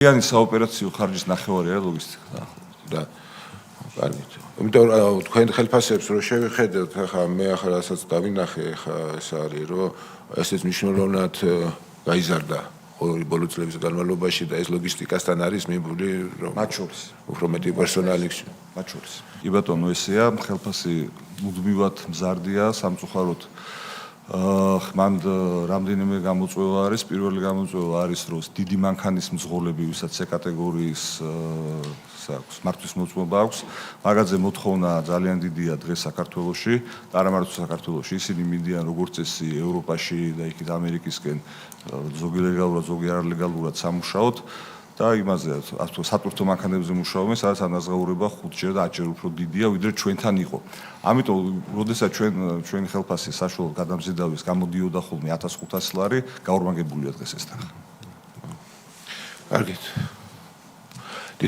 იანი საოპერაციო ხარჯის ნახევარი არა ლოგისტიკა. და კარგით. იმიტომ თქვენ ხელფასებს რო შევხედოთ, ახლა მე ახლა რასაც დავინახე, ახლა ეს არის რომ ესეც მნიშვნელოვნად გაიზარდა ორი ბოლო წლების განმავლობაში და ეს ლოგისტიკასთან არის მიბული რომ მათ შორის უფრო მეტი პერსონალი მათ შორის. კი ბატონო, ესეა, ხელფასი მუდმივად მზარდია სამწუხაროდ. მანდ რამდენიმე გამოწვევა არის. პირველი გამოწვევა არის, რომ დიდი მანქანის მძღოლები, ვისაც C კატეგორიის მართვის მოწმობა აქვს, მაგაზე მოთხოვნა ძალიან დიდია დღეს საქართველოში და არა მარტო საქართველოში, ისინი მინდიან როგორც წესი ევროპაში და იქით ამერიკისკენ ზოგი ლეგალურად, ზოგი არალეგალურად სამუშაოთ და იმაზე სატვირთო მანქანებზე მუშაობენ, სადაც ანაზღაურება 5-ჯერ და 10-ჯერ უფრო დიდია, ვიდრე ჩვენთან იყო. ამიტომ, როდესაც ჩვენი ხელფასი საშუალო გადამზიდავის გამოდიოდა ხოლმე 1500 ლარი, გაორმაგებულია დღეს ეს თანხა. კარგით.